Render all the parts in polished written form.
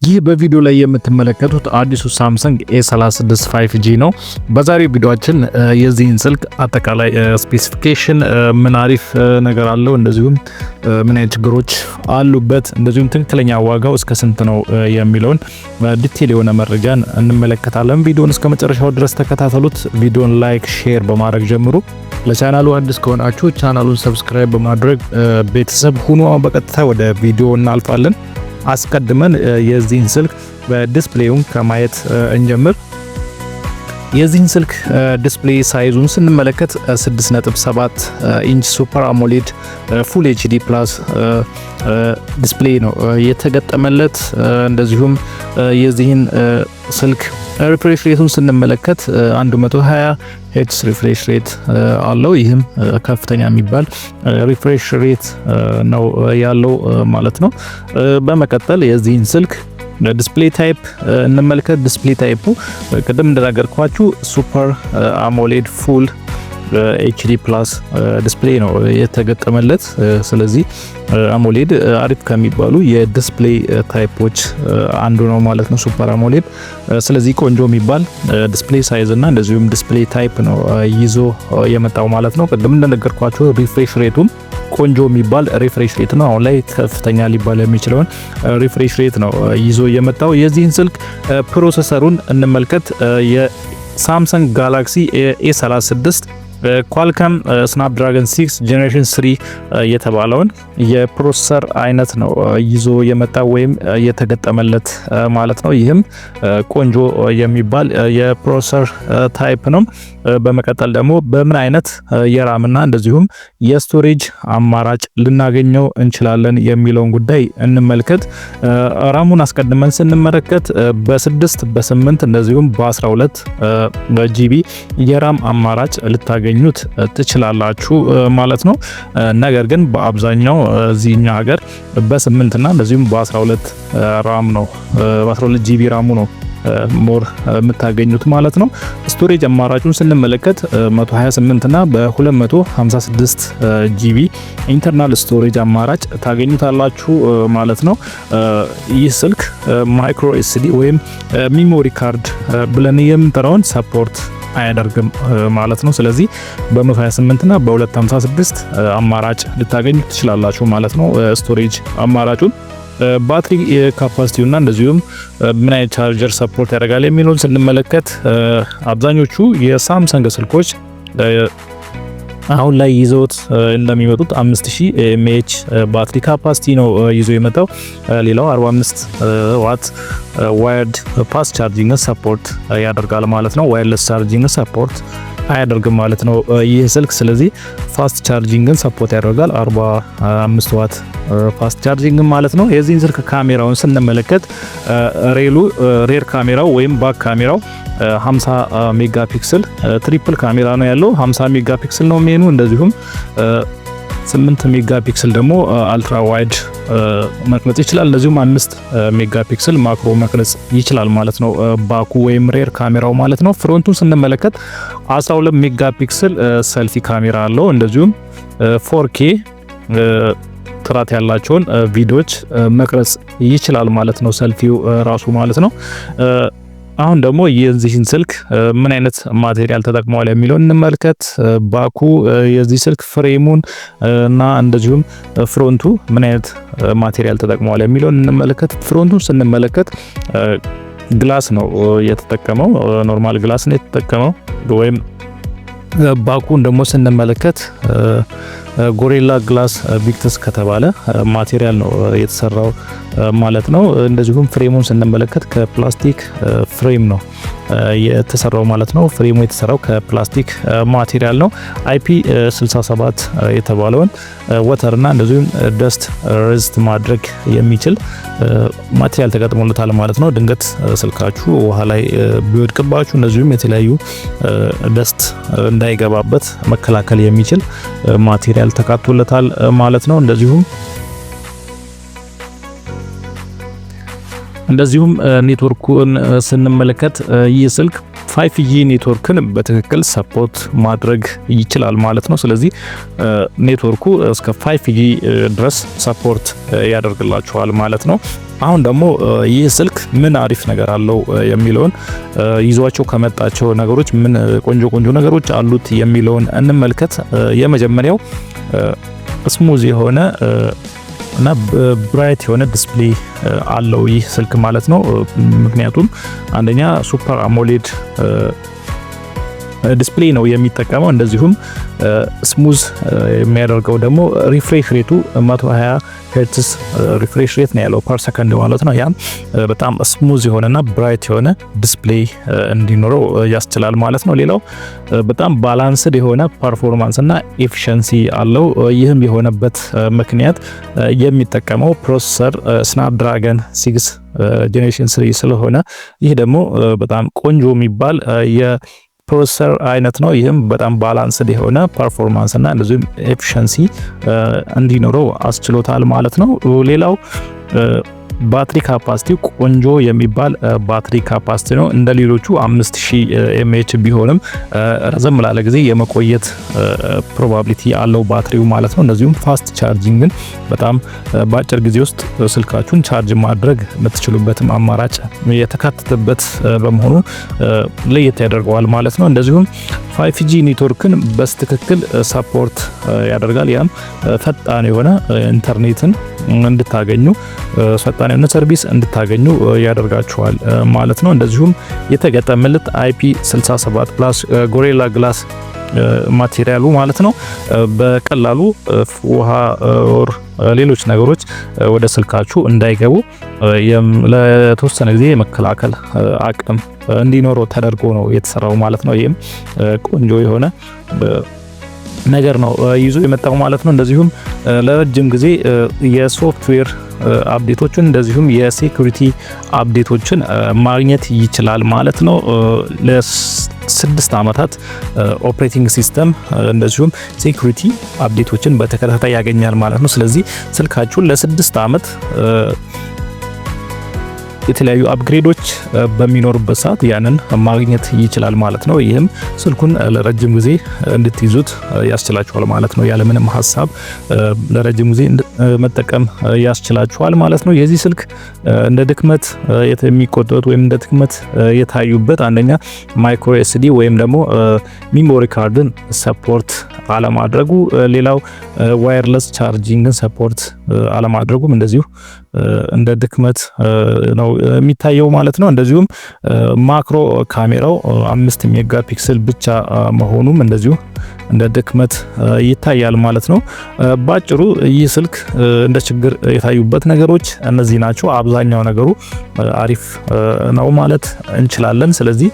ይህ በቪዲዮ ላይ የምትመለከቱት አዲሱ ሳምሰንግ A36 5G ነው። በዛሬው ቪዲዮአችን የዚህን ስልክ አጠቃላይ ስፔሲፊኬሽን ምን አሪፍ ነገር አለው፣ እንደዚሁም ምን አይነት ችግሮች አሉበት፣ እንደዚሁም ትክክለኛ ዋጋው እስከ ስንት ነው የሚለውን ዲቴል የሆነ መረጃን እንመለከታለን። ቪዲዮውን እስከ መጨረሻው ድረስ ተከታተሉት። ቪዲዮን ላይክ፣ ሼር በማድረግ ጀምሩ። ለቻናሉ አዲስ ከሆናችሁ ቻናሉን ሰብስክራይብ በማድረግ ቤተሰብ ሁኑ። በቀጥታ ወደ ቪዲዮ እናልፋለን። አስቀድመን የዚህን ስልክ በዲስፕሌውን ከማየት እንጀምር። የዚህን ስልክ ዲስፕሌይ ሳይዙን ስንመለከት 6.7 ኢንች ሱፐር አሞሌድ ፉል ኤችዲ ፕላስ ዲስፕሌይ ነው የተገጠመለት። እንደዚሁም የዚህን ስልክ ሪፍሬሽ ሬቱን ስንመለከት 120 ሄርትዝ ሪፍሬሽ ሬት አለው። ይህም ከፍተኛ የሚባል ሪፍሬሽ ሬት ነው ያለው ማለት ነው። በመቀጠል የዚህን ስልክ ዲስፕሌይ ታይፕ እንመልከት። ዲስፕሌይ ታይፑ ቅድም እንደነገርኳችሁ ሱፐር አሞሌድ ፉል ኤችዲ ፕላስ ዲስፕሌይ ነው የተገጠመለት። ስለዚህ አሞሌድ አሪፍ ከሚባሉ የዲስፕሌይ ታይፖች አንዱ ነው ማለት ነው ሱፐር አሞሌድ። ስለዚህ ቆንጆ የሚባል ዲስፕሌይ ሳይዝ እና እንደዚሁም ዲስፕሌይ ታይፕ ነው ይዞ የመጣው ማለት ነው። ቅድም እንደነገርኳችሁ ሪፍሬሽ ሬቱም ቆንጆ የሚባል ሪፍሬሽ ሬት ነው። አሁን ላይ ከፍተኛ ሊባል የሚችለውን ሪፍሬሽ ሬት ነው ይዞ የመጣው። የዚህን ስልክ ፕሮሰሰሩን እንመልከት። የሳምሰንግ ጋላክሲ A36 ኳልካም ስናፕድራገን 6 ጄኔሬሽን 3 የተባለውን የፕሮሰሰር አይነት ነው ይዞ የመጣው ወይም የተገጠመለት ማለት ነው። ይህም ቆንጆ የሚባል የፕሮሰሰር ታይፕ ነው። በመቀጠል ደግሞ በምን አይነት የራምና እንደዚሁም የስቶሬጅ አማራጭ ልናገኘው እንችላለን የሚለውን ጉዳይ እንመልከት። ራሙን አስቀድመን ስንመለከት በ6 በ8 እንደዚሁም በ12 ጂቢ የራም አማራጭ ልታገኙት ትችላላችሁ ማለት ነው። ነገር ግን በአብዛኛው እዚህኛ ሀገር በ8 እና እንደዚሁም በ12 ራም ነው በ12 ጂቢ ራሙ ነው ሞር የምታገኙት ማለት ነው። ስቶሬጅ አማራጩን ስንመለከት 128 እና በ256 ጂቢ ኢንተርናል ስቶሬጅ አማራጭ ታገኙታላችሁ ማለት ነው። ይህ ስልክ ማይክሮ ኤስዲ ወይም ሚሞሪ ካርድ ብለን የምንጠራውን ሰፖርት አያደርግም ማለት ነው። ስለዚህ በ128 እና በ256 አማራጭ ልታገኙ ትችላላችሁ ማለት ነው ስቶሬጅ አማራጩን። ባትሪ ካፓሲቲው እና እንደዚሁም ምን አይነት ቻርጀር ሰፖርት ያደርጋል የሚለውን ስንመለከት አብዛኞቹ የሳምሰንግ ስልኮች አሁን ላይ ይዘውት እንደሚመጡት 5000 mAh ባትሪ ካፓሲቲ ነው ይዞ የመጣው። ሌላው 45 ዋት ዋየርድ ፋስት ቻርጂንግ ሰፖርት ያደርጋል ማለት ነው። ዋየርለስ ቻርጂንግ ሰፖርት አያደርግም ማለት ነው ይህ ስልክ። ስለዚህ ፋስት ቻርጂንግን ሰፖርት ያደርጋል 45 ዋት ፋስት ቻርጂንግ ማለት ነው። የዚህን ስልክ ካሜራውን ስንመለከት ሬር ካሜራው ወይም ባክ ካሜራው 50 ሜጋ ፒክስል ትሪፕል ካሜራ ነው ያለው። 50 ሜጋ ፒክስል ነው ሜኑ። እንደዚሁም 8 ሜጋ ፒክስል ደግሞ አልትራ ዋይድ መቅረጽ ይችላል። እንደዚሁም 5 ሜጋ ፒክስል ማክሮ መቅረጽ ይችላል ማለት ነው ባኩ ወይም ሬር ካሜራው ማለት ነው። ፍሮንቱን ስንመለከት 12 ሜጋ ፒክስል ሰልፊ ካሜራ አለው። እንደዚሁም 4K ጥራት ያላቸውን ቪዲዮዎች መቅረጽ ይችላል ማለት ነው ሰልፊው ራሱ ማለት ነው። አሁን ደግሞ የዚህን ስልክ ምን አይነት ማቴሪያል ተጠቅመዋል የሚለውን እንመልከት። ባኩ የዚህ ስልክ ፍሬሙን እና እንደዚሁም ፍሮንቱ ምን አይነት ማቴሪያል ተጠቅመዋል የሚለውን እንመልከት። ፍሮንቱን ስንመለከት ግላስ ነው የተጠቀመው፣ ኖርማል ግላስ ነው የተጠቀመው። ወይም ባኩን ደግሞ ስንመለከት ጎሪላ ግላስ ቪክተስ ከተባለ ማቴሪያል ነው የተሰራው ማለት ነው። እንደዚሁም ፍሬሙን ስንመለከት ከፕላስቲክ ፍሬም ነው የተሰራው ማለት ነው። ፍሬሙ የተሰራው ከፕላስቲክ ማቴሪያል ነው። IP67 የተባለውን ወተርና እንደዚሁም ደስት ሬዚስት ማድረግ የሚችል ማቴሪያል ተገጥሞለታል ማለት ነው። ድንገት ስልካችሁ ውሃ ላይ ቢወድቅባችሁ እንደዚሁም የተለያዩ ደስት እንዳይገባበት መከላከል የሚችል ማቴሪያል ተካቶለታል ማለት ነው። እንደዚሁም ኔትወርኩን ስንመለከት ይህ ስልክ 5G ኔትወርክን በትክክል ሰፖርት ማድረግ ይችላል ማለት ነው። ስለዚህ ኔትወርኩ እስከ 5G ድረስ ሰፖርት ያደርግላችኋል ማለት ነው። አሁን ደግሞ ይህ ስልክ ምን አሪፍ ነገር አለው የሚለውን ይዟቸው ከመጣቸው ነገሮች ምን ቆንጆ ነገሮች አሉት የሚለውን እንመልከት። የመጀመሪያው ስሙዝ የሆነ እና ብራይት የሆነ ዲስፕሌይ አለው ይህ ስልክ ማለት ነው። ምክንያቱም አንደኛ ሱፐር አሞሌድ ዲስፕሌይ ነው የሚጠቀመው። እንደዚሁም ስሙዝ የሚያደርገው ደግሞ ሪፍሬሽ ሬቱ 120 ሄርትዝ ሪፍሬሽ ሬት ነው ያለው ፐር ሰከንድ ማለት ነው። ያም በጣም ስሙዝ የሆነና ብራይት የሆነ ዲስፕሌይ እንዲኖረው ያስችላል ማለት ነው። ሌላው በጣም ባላንስድ የሆነ ፐርፎርማንስ እና ኤፊሺየንሲ አለው። ይህም የሆነበት ምክንያት የሚጠቀመው ፕሮሰሰር ስናፕድራገን 6 ጄኔሬሽን 3 ስለሆነ ይህ ደግሞ በጣም ቆንጆ የሚባል ፕሮሰሰር አይነት ነው። ይህም በጣም ባላንስድ የሆነ ፐርፎርማንስ እና እንደዚሁም ኤፊሺየንሲ እንዲኖረው አስችሎታል ማለት ነው። ሌላው ባትሪ ካፓሲቲ ቆንጆ የሚባል ባትሪ ካፓሲቲ ነው። እንደ ሌሎቹ 5000 mAh ቢሆንም ረዘም ላለ ጊዜ የመቆየት ፕሮባቢሊቲ አለው ባትሪው ማለት ነው። እንደዚሁም ፋስት ቻርጂንግን በጣም በአጭር ጊዜ ውስጥ ስልካችሁን ቻርጅ ማድረግ የምትችሉበትም አማራጭ የተካተተበት በመሆኑ ለየት ያደርገዋል ማለት ነው። እንደዚሁም 5G ኔትወርክን በስትክክል ሰፖርት ያደርጋል። ያም ፈጣን የሆነ ኢንተርኔትን እንድታገኙ ፈጣን የሆነ ሰርቪስ እንድታገኙ ያደርጋችኋል ማለት ነው። እንደዚሁም የተገጠመለት IP67 ፕላስ ጎሪላ ግላስ ማቴሪያሉ ማለት ነው በቀላሉ ውሃ ኦር ሌሎች ነገሮች ወደ ስልካችሁ እንዳይገቡ ለተወሰነ ጊዜ የመከላከል አቅም እንዲኖረው ተደርጎ ነው የተሰራው ማለት ነው። ይህም ቆንጆ የሆነ ነገር ነው ይዞ የመጣው ማለት ነው። እንደዚሁም ለረጅም ጊዜ የሶፍትዌር አፕዴቶችን እንደዚሁም የሴኩሪቲ አፕዴቶችን ማግኘት ይችላል ማለት ነው። ለ6 ዓመታት ኦፕሬቲንግ ሲስተም እንደዚሁም ሴኩሪቲ አፕዴቶችን በተከታታይ ያገኛል ማለት ነው። ስለዚህ ስልካችሁን ለ6 ዓመት የተለያዩ አፕግሬዶች በሚኖርበት ሰዓት ያንን ማግኘት ይችላል ማለት ነው። ይህም ስልኩን ለረጅም ጊዜ እንድትይዙት ያስችላችኋል ማለት ነው። ያለምንም ሀሳብ ለረጅም ጊዜ መጠቀም ያስችላችኋል ማለት ነው። የዚህ ስልክ እንደ ድክመት የሚቆጠሩት ወይም እንደ ድክመት የታዩበት አንደኛ ማይክሮ ኤስዲ ወይም ደግሞ ሚሞሪ ካርድን ሰፖርት አለማድረጉ፣ ሌላው ዋየርለስ ቻርጂንግን ሰፖርት አለማድረጉም እንደዚሁ እንደ ድክመት ነው የሚታየው ማለት ነው። እንደዚሁም ማክሮ ካሜራው 5 ሜጋ ፒክሰል ብቻ መሆኑም እንደዚሁ እንደ ድክመት ይታያል ማለት ነው። ባጭሩ ይህ ስልክ እንደ ችግር የታዩበት ነገሮች እነዚህ ናቸው። አብዛኛው ነገሩ አሪፍ ነው ማለት እንችላለን። ስለዚህ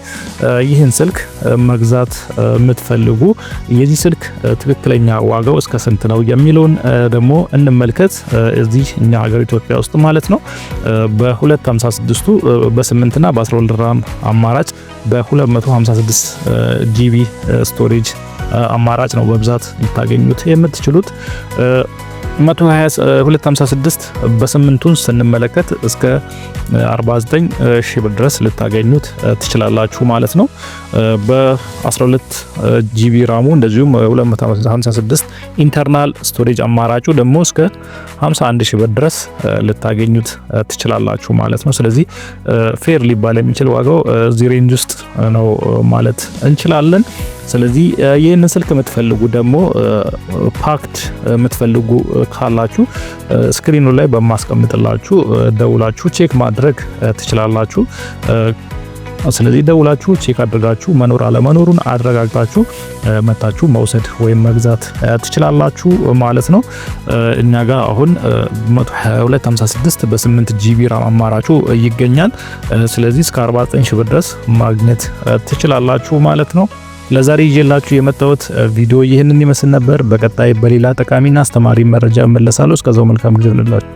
ይህን ስልክ መግዛት የምትፈልጉ የዚህ ስልክ ትክክለኛ ዋጋው እስከ ስንት ነው የሚለውን ደግሞ እንመልከት። እዚህ እኛ ሀገር ኢትዮጵያ ውስጥ ማለት ነው በ256 በ8 እና በ12 ራም አማራጭ በ256 ጂቢ ስቶሬጅ አማራጭ ነው በብዛት ልታገኙት የምትችሉት። 256 በ8ቱን ስንመለከት እስከ 49 ሺህ ብር ድረስ ልታገኙት ትችላላችሁ ማለት ነው። በ12 ጂቢ ራሙ እንደዚሁም 256 ኢንተርናል ስቶሬጅ አማራጩ ደግሞ እስከ 51 ሺህ ብር ድረስ ልታገኙት ትችላላችሁ ማለት ነው። ስለዚህ ፌር ሊባል የሚችል ዋጋው እዚህ ሬንጅ ውስጥ ነው ማለት እንችላለን። ስለዚህ ይህንን ስልክ የምትፈልጉ ደግሞ ፓክድ የምትፈልጉ ካላችሁ ስክሪኑ ላይ በማስቀምጥላችሁ ደውላችሁ ቼክ ማድረግ ትችላላችሁ። ስለዚህ ደውላችሁ ቼክ አድርጋችሁ መኖር አለመኖሩን አረጋግጣችሁ መታችሁ መውሰድ ወይም መግዛት ትችላላችሁ ማለት ነው። እኛ ጋር አሁን 12256 በ8 ጂቢ ራም አማራጩ ይገኛል። ስለዚህ እስከ 49 ሺህ ብር ድረስ ማግኘት ትችላላችሁ ማለት ነው። ለዛሬ ይዤላችሁ የመጣሁት ቪዲዮ ይህንን ይመስል ነበር። በቀጣይ በሌላ ጠቃሚና አስተማሪ መረጃ እመለሳለሁ። እስከዛው መልካም ጊዜ ይሁንላችሁ።